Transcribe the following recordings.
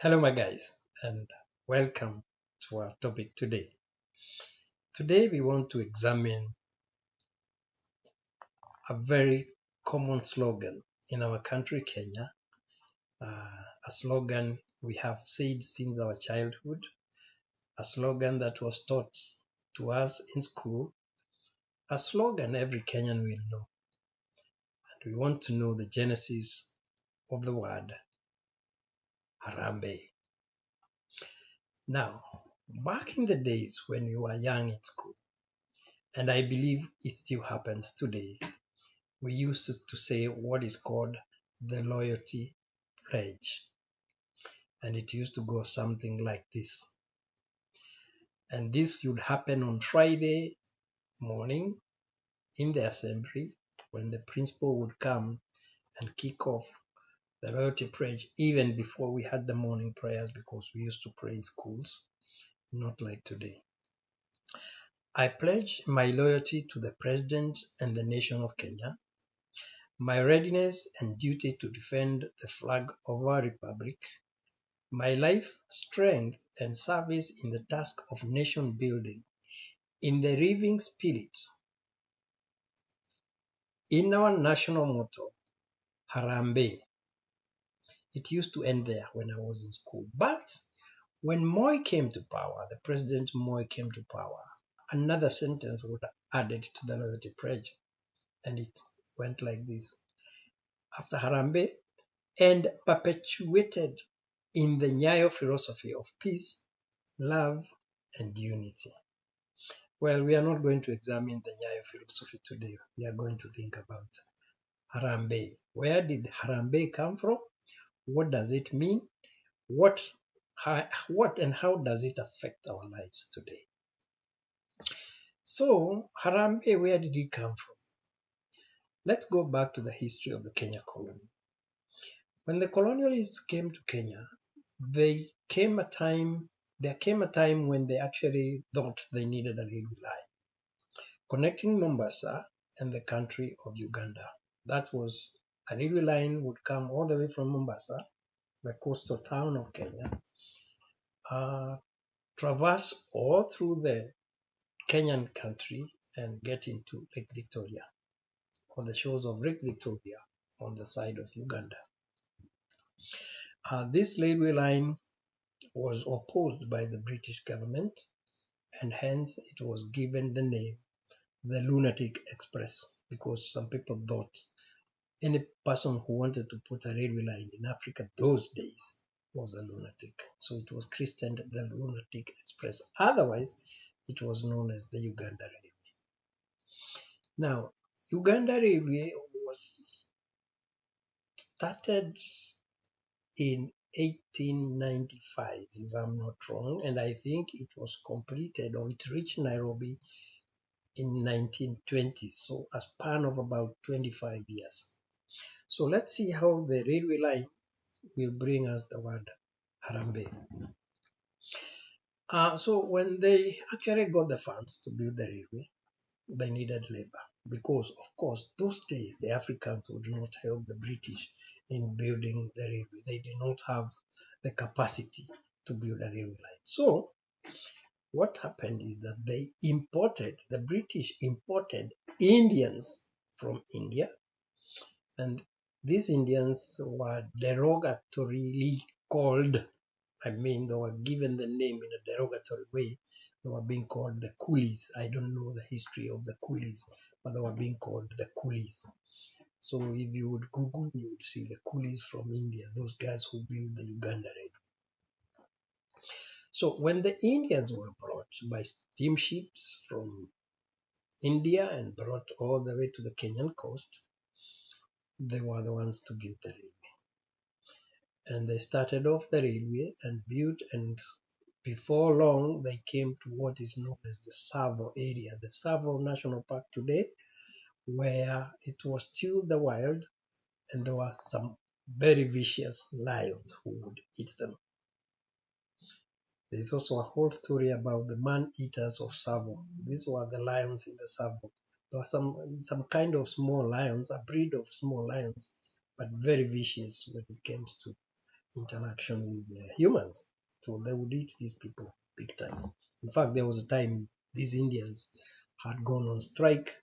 Hello, my guys, and welcome to our topic today. Today, we want to examine a very common slogan in our country, Kenya, a slogan we have said since our childhood, a slogan that was taught to us in school, a slogan every Kenyan will know. And we want to know the genesis of the word Harambee. Now, back in the days when we were young in school, and I believe it still happens today, we used to say what is called the loyalty pledge. And it used to go something like this. And this would happen on Friday morning in the assembly when the principal would come and kick off the loyalty pledge even before we had the morning prayers, because we used to pray in schools, not like today. I pledge my loyalty to the President and the nation of Kenya, my readiness and duty to defend the flag of our republic, my life, strength, and service in the task of nation building, in the living spirit, in our national motto, Harambee. It used to end there when I was in school. But when Moi came to power, the President Moi came to power, another sentence was added to the loyalty pledge. And it went like this. After Harambee, and perpetuated in the Nyayo philosophy of peace, love, and unity. Well, we are not going to examine the Nyayo philosophy today. We are going to think about Harambee. Where did Harambee come from? What does it mean? What and how does it affect our lives today? So, Harambee, where did it come from? Let's go back to the history of the Kenya colony. When the colonialists came to Kenya, there came a time when they actually thought they needed a railway line connecting Mombasa and the country of Uganda. That was a railway line would come all the way from Mombasa, the coastal town of Kenya, traverse all through the Kenyan country and get into Lake Victoria, on the shores of Lake Victoria on the side of Uganda. This railway line was opposed by the British government, and hence it was given the name the Lunatic Express, because some people thought any person who wanted to put a railway line in Africa those days was a lunatic. So it was christened the Lunatic Express. Otherwise, it was known as the Uganda Railway. Now, Uganda Railway was started in 1895, if I'm not wrong, and I think it was completed, or it reached Nairobi in 1920, so a span of about 25 years. So let's see how the railway line will bring us the word Harambee. So when they actually got the funds to build the railway, they needed labor, because of course those days the Africans would not help the British in building the railway. They did not have the capacity to build a railway line. So what happened is that the British imported Indians from India, and these Indians were derogatorily called, they were given the name in a derogatory way. They were being called the coolies. I don't know the history of the coolies, but they were being called the coolies. So if you would Google, you would see the coolies from India, those guys who built the Uganda Railway. So when the Indians were brought by steamships from India and brought all the way to the Kenyan coast, they were the ones to build the railway. And they started off the railway and built, and before long they came to what is known as the Tsavo area, the Tsavo National Park today, where it was still the wild, and there were some very vicious lions who would eat them. There's also a whole story about the man-eaters of Tsavo. These were the lions in the Tsavo. There were some kind of small lions, a breed of small lions, but very vicious when it comes to interaction with humans. So they would eat these people big time. In fact, there was a time these Indians had gone on strike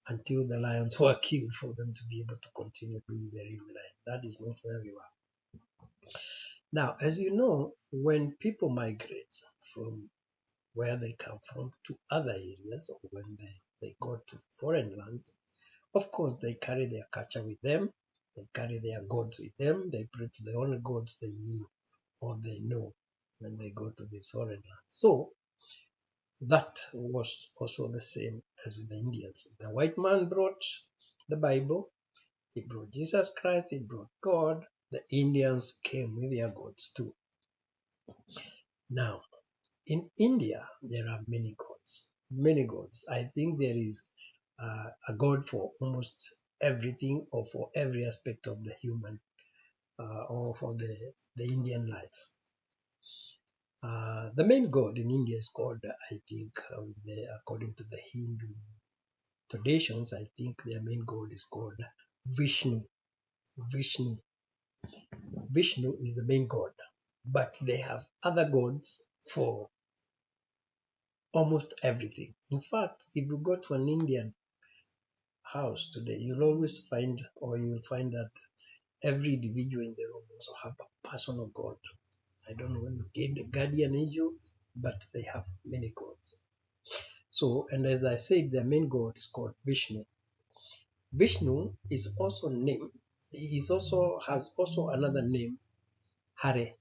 until the lions were killed for them to be able to continue doing their railway line. That is not where we are. Now, as you know, when people migrate from where they come from to other areas, or when they go to foreign lands, of course, they carry their culture with them. They carry their gods with them. They pray to the only gods they knew or they know when they go to this foreign land. So that was also the same as with the Indians. The white man brought the Bible, he brought Jesus Christ, he brought God. The Indians came with their gods too. Now, in India, there are many gods. Many gods. I think there is a god for almost everything or for every aspect of the human or for the Indian life. The main god in India is called, I think, according to the Hindu traditions, I think their main god is called Vishnu. Vishnu. Vishnu is the main god, but they have other gods for almost everything. In fact, if you go to an Indian house today, you'll always find, or you'll find that every individual in the room also have a personal god. I don't know when the guardian angel, but they have many gods. So, and as I said, their main god is called Vishnu. Vishnu is also named. He has also another name, Hare.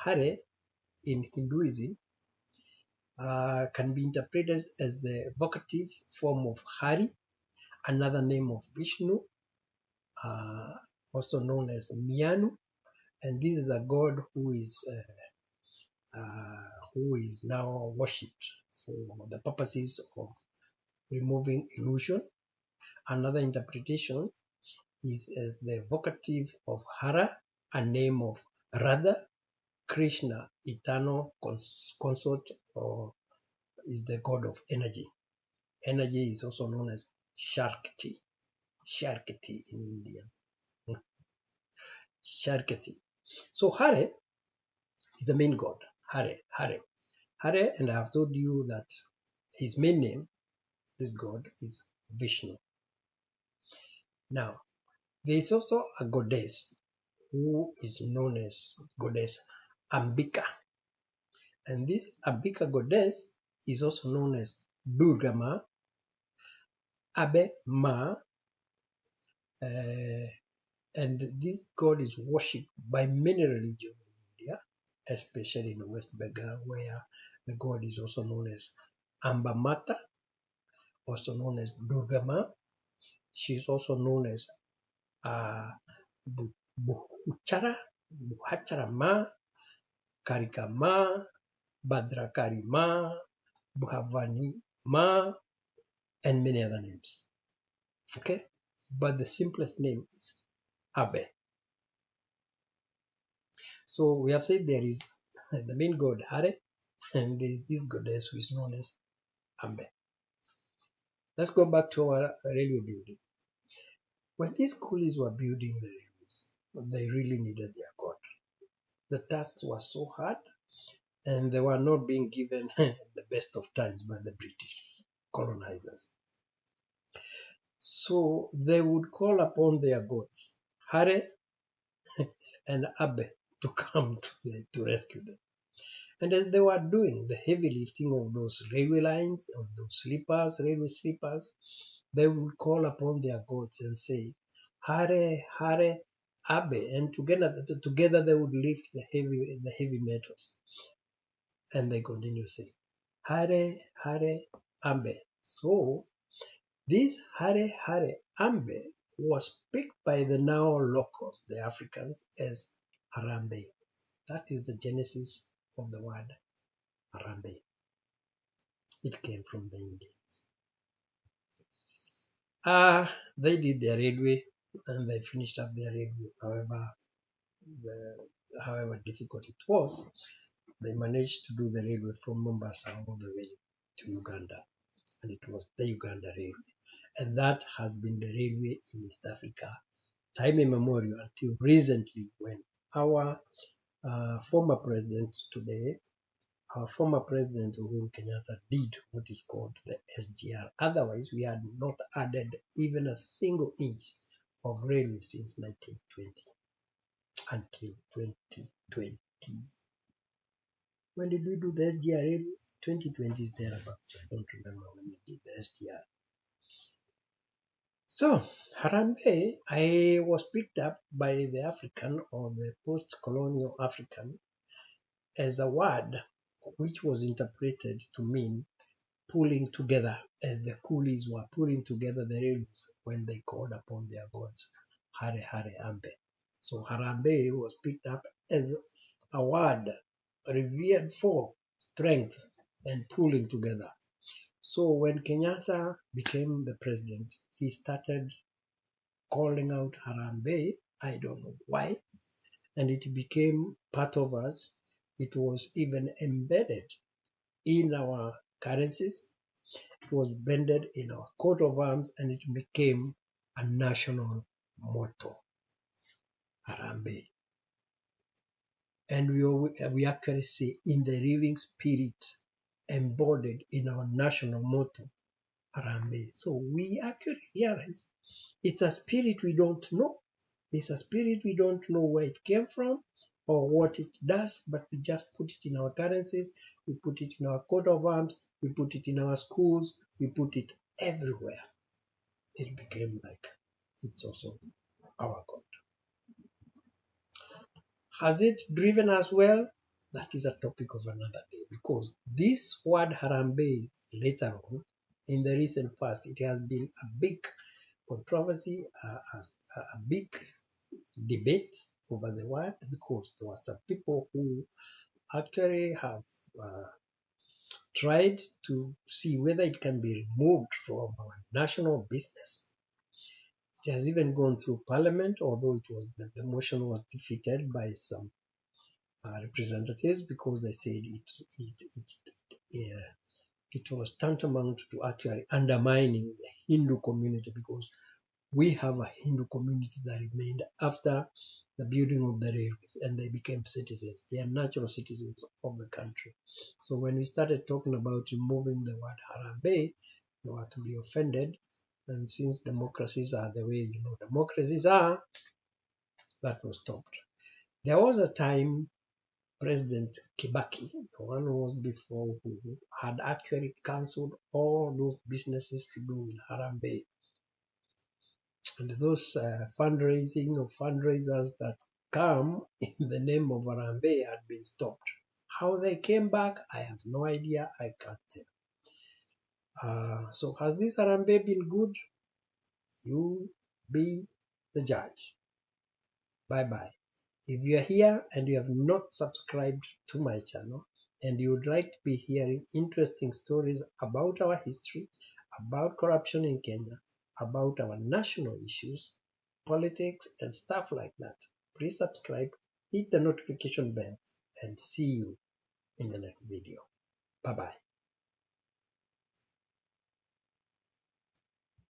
Hare in Hinduism can be interpreted as the vocative form of Hari, another name of Vishnu, also known as Miyanu, and this is a god who is now worshipped for the purposes of removing illusion. Another interpretation is as the vocative of Hara, a name of Radha, Krishna, eternal consort, or is the god of energy. Energy is also known as Shakti. Shakti in Indian. Shakti. So Hare is the main god. Hare. Hare, and I have told you that his main name, this god, is Vishnu. Now, there is also a goddess who is known as goddess Ambika. And this Ambika goddess is also known as Durga Ma, Abe Ma, and this god is worshipped by many religions in India, especially in West Bengal, where the god is also known as Amba Mata, also known as Durga Ma. She is also known as Buhachara Ma, Karika Ma, Badrakari Ma, Bhavani Ma, and many other names. Okay? But the simplest name is Abe. So we have said there is the main god Hare, and there is this goddess who is known as Ambe. Let's go back to our railway building. When these coolies were building the railways, they really needed their god. The tasks were so hard, and they were not being given the best of times by the British colonizers. So they would call upon their gods, Hare and Abe, to come to rescue them. And as they were doing the heavy lifting of those railway lines, of those railway sleepers, they would call upon their gods and say, Hare, Hare, Abe, and together they would lift the heavy metals. And they continue saying, Hare, Hare, Ambe. So this Hare, Hare, Ambe was picked by the now locals, the Africans, as Harambee. That is the genesis of the word Harambee. It came from the Indians. They did their railway and they finished up their railway. However difficult it was, they managed to do the railway from Mombasa all the way to Uganda. And it was the Uganda Railway. And that has been the railway in East Africa time immemorial until recently when our former president today, our former president Uhuru Kenyatta did what is called the SGR. Otherwise, we had not added even a single inch of railway since 1920 until 2020. When did we do the SGR railway? 2020 is thereabouts. I don't remember when we did the SGR. So, Harambee, I was picked up by the African or the post-colonial African as a word which was interpreted to mean pulling together, as the coolies were pulling together the railways when they called upon their gods, Harambee. So Harambee was picked up as a word revered for strength and pulling together. So when Kenyatta became the president, he started calling out Harambee. I don't know why. And it became part of us. It was even embedded in our currencies. It was blended in our coat of arms, and it became a national motto, Harambee. And we actually say in the living spirit embodied in our national motto, Harambee. So we actually realize it's a spirit we don't know. It's a spirit we don't know where it came from or what it does, but we just put it in our currencies, we put it in our coat of arms, we put it in our schools, we put it everywhere. It became like it's also our God. Has it driven us well? That is a topic of another day, because this word Harambee later on, in the recent past, it has been a big controversy, a big debate over the word, because there were some people who actually have tried to see whether it can be removed from our national business. It has even gone through Parliament, although the motion was defeated by some representatives because they said it was tantamount to actually undermining the Hindu community, because we have a Hindu community that remained after the building of the railways, and they became citizens. They are natural citizens of the country. So when we started talking about removing the word Harambee, they were to be offended. And since democracies are the way democracies are, that was stopped. There was a time President Kibaki, the one who was before, who had actually cancelled all those businesses to do with Harambee. And those fundraising or fundraisers that come in the name of Harambee had been stopped. How they came back, I have no idea. I can't tell. So has this Harambee been good? You be the judge. Bye-bye. If you are here and you have not subscribed to my channel and you would like to be hearing interesting stories about our history, about corruption in Kenya, about our national issues, politics, and stuff like that, please subscribe, hit the notification bell, and see you in the next video. Bye-bye.